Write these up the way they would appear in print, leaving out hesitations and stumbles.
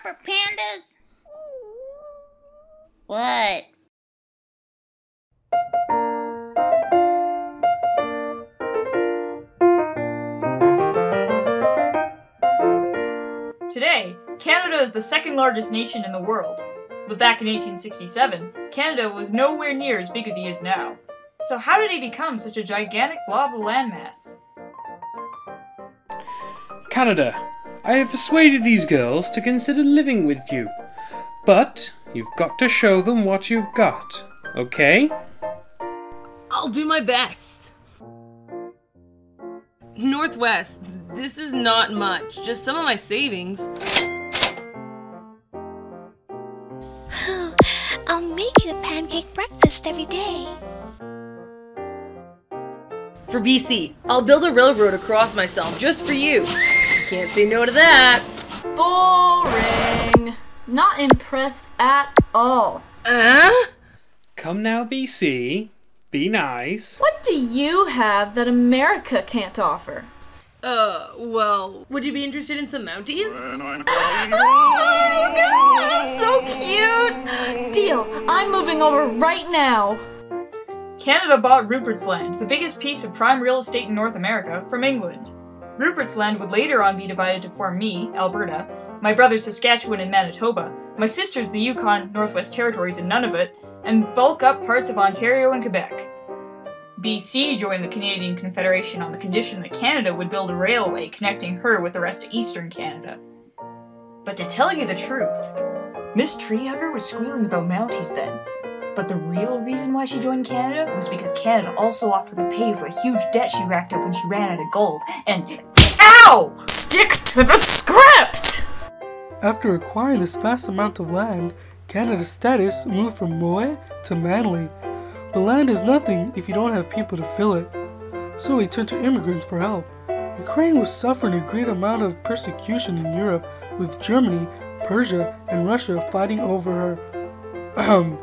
for pandas? What? Today, Canada is the second largest nation in the world. But back in 1867, Canada was nowhere near as big as he is now. So how did he become such a gigantic blob of landmass? Canada, I have persuaded these girls to consider living with you. But you've got to show them what you've got, okay? I'll do my best. Northwest, this is not much, just some of my savings. I'll make you a pancake breakfast every day. For BC, I'll build a railroad across myself just for you. Can't say no to that. Boring. Not impressed at all. Come now, BC. Be nice. What do you have that America can't offer? Well, would you be interested in some Mounties? Oh, God, so cute! Deal, I'm moving over right now. Canada bought Rupert's Land, the biggest piece of prime real estate in North America, from England. Rupert's Land would later on be divided to form me, Alberta, my brothers Saskatchewan and Manitoba, my sisters the Yukon, Northwest Territories and Nunavut, and bulk up parts of Ontario and Quebec. BC joined the Canadian Confederation on the condition that Canada would build a railway connecting her with the rest of eastern Canada. But to tell you the truth, Miss Treehugger was squealing about Mounties then. But the real reason why she joined Canada was because Canada also offered to pay for the huge debt she racked up when she ran out of gold, and OW! Stick to the script! After acquiring this vast amount of land, Canada's status moved from Moe to Manly. But land is nothing if you don't have people to fill it. So we turned to immigrants for help. Ukraine was suffering a great amount of persecution in Europe, with Germany, Persia, and Russia fighting over her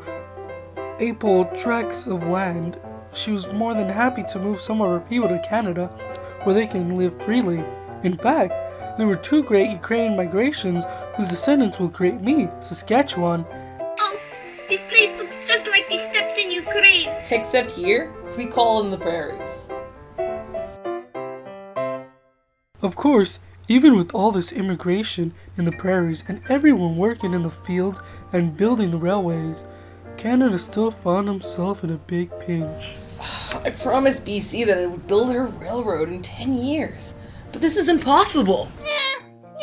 ample tracts of land. She was more than happy to move some of her people to Canada, where they can live freely. In fact, there were two great Ukrainian migrations whose descendants will create me, Saskatchewan. Oh, this place looks just like the steppes in Ukraine. Except here, we call them the prairies. Of course, even with all this immigration in the prairies and everyone working in the fields and building the railways, Canada still found himself in a big pinch. I promised BC that I would build her railroad in 10 years, but this is impossible.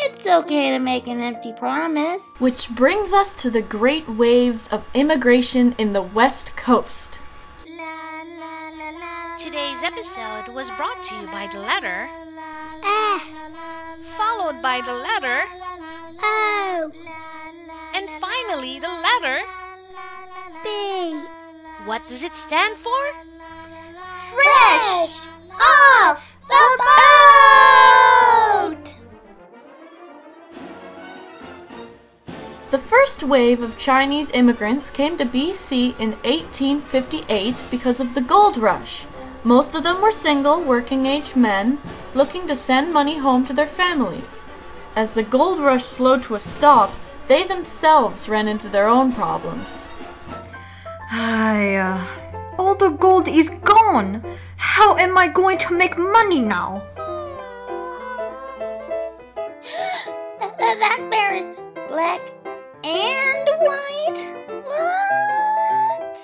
It's okay to make an empty promise. Which brings us to the great waves of immigration in the West Coast. Today's episode was brought to you by the letter followed by the letter Oh, and finally the letter B. What does it stand for? Fresh off the boat! The first wave of Chinese immigrants came to BC in 1858 because of the gold rush. Most of them were single, working-age men looking to send money home to their families. As the gold rush slowed to a stop, they themselves ran into their own problems. All the gold is gone. How am I going to make money now? That bear is black and white? What?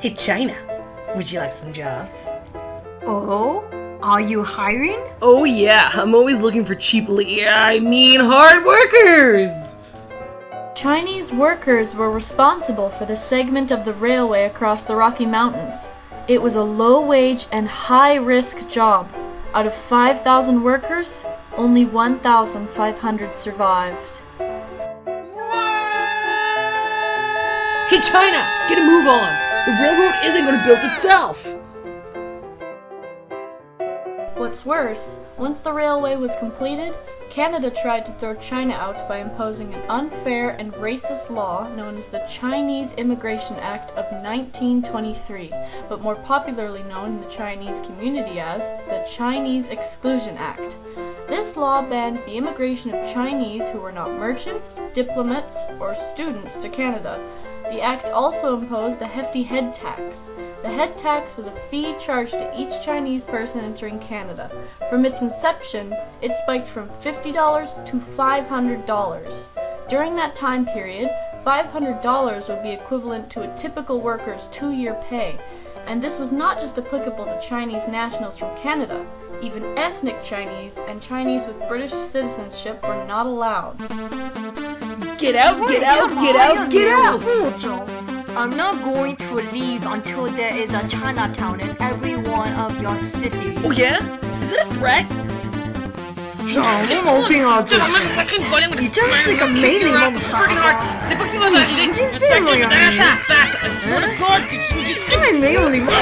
Hey, China, would you like some jobs? Oh, are you hiring? Oh yeah, I'm always looking for hard workers! Chinese workers were responsible for the segment of the railway across the Rocky Mountains. It was a low-wage and high-risk job. Out of 5,000 workers, only 1,500 survived. Hey China, get a move on! The railroad isn't going to build itself! What's worse, once the railway was completed, Canada tried to throw China out by imposing an unfair and racist law known as the Chinese Immigration Act of 1923, but more popularly known in the Chinese community as the Chinese Exclusion Act. This law banned the immigration of Chinese who were not merchants, diplomats, or students to Canada. The act also imposed a hefty head tax. The head tax was a fee charged to each Chinese person entering Canada. From its inception, it spiked from $50 to $500. During that time period, $500 would be equivalent to a typical worker's 2-year pay, and this was not just applicable to Chinese nationals from Canada. Even ethnic Chinese and Chinese with British citizenship were not allowed. Get out, get out, get out, get out! I'm not going to leave until there is a Chinatown in every one of your cities. Oh yeah? Is it a threat? 有毛病啊！这你真是个没礼貌的傻瓜！你神经病了呀你太没有礼貌。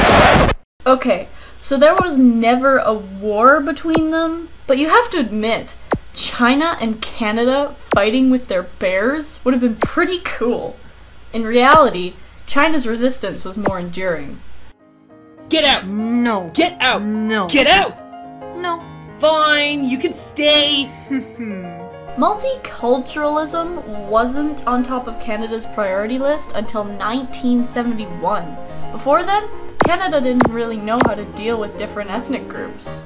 Okay, so there was never a war between them, but you have to admit, China and Canada fighting with their bears would have been pretty cool. In reality, China's resistance was more enduring. Get out! No. Get out! No. Get out! No. Fine, you can stay! Multiculturalism wasn't on top of Canada's priority list until 1971. Before then, Canada didn't really know how to deal with different ethnic groups.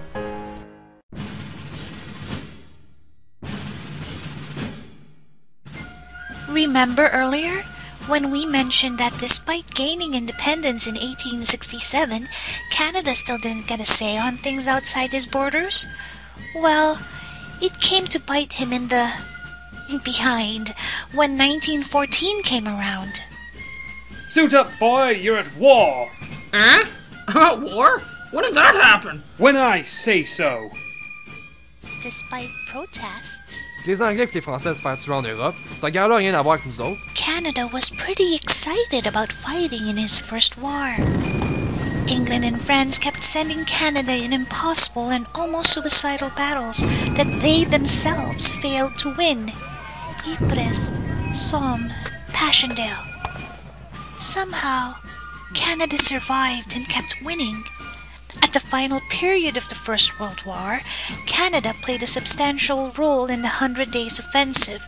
Remember earlier when we mentioned that despite gaining independence in 1867, Canada still didn't get a say on things outside his borders? Well, it came to bite him in the behind when 1914 came around. Suit up, boy, you're at war! Huh? At war? When did that happen? When I say so. Despite protests, Les Anglais et les Français se faire tuer en Europe, cette guerre-là n'a rien à voir avec nous autres. Canada was pretty excited about fighting in his first war. England and France kept sending Canada in impossible and almost suicidal battles that they themselves failed to win. Ypres, Somme, Passchendaele. Somehow, Canada survived and kept winning. At the final period of the First World War, Canada played a substantial role in the 100 Days Offensive,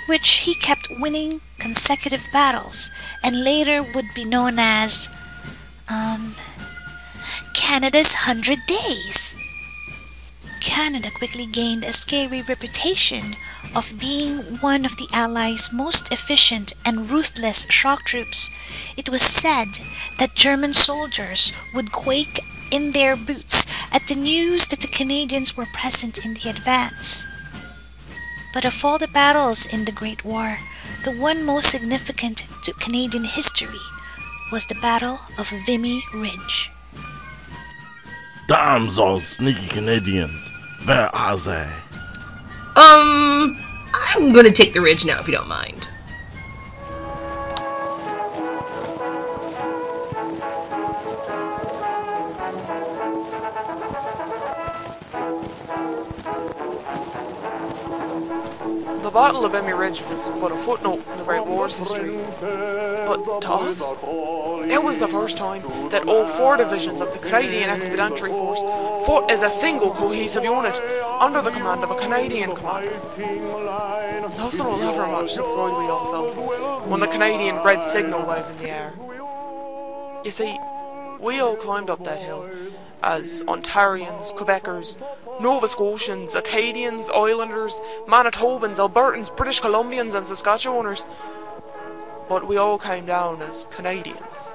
which he kept winning consecutive battles, and later would be known as, Canada's 100 Days. Canada quickly gained a scary reputation of being one of the Allies' most efficient and ruthless shock troops. It was said that German soldiers would quake in their boots at the news that the Canadians were present in the advance. But of all the battles in the Great War, the one most significant to Canadian history was the Battle of Vimy Ridge. Damn those sneaky Canadians. Where are they? I'm gonna take the ridge now if you don't mind. The Battle of Vimy Ridge was but a footnote in the Great War's history. But to us, it was the first time that all 4 divisions of the Canadian Expeditionary Force fought as a single cohesive unit under the command of a Canadian commander. Nothing will ever match the pride we all felt when the Canadian red signal waved in the air. You see, we all climbed up that hill as Ontarians, Quebecers, Nova Scotians, Acadians, Islanders, Manitobans, Albertans, British Columbians and Saskatchewaners. But we all came down as Canadians.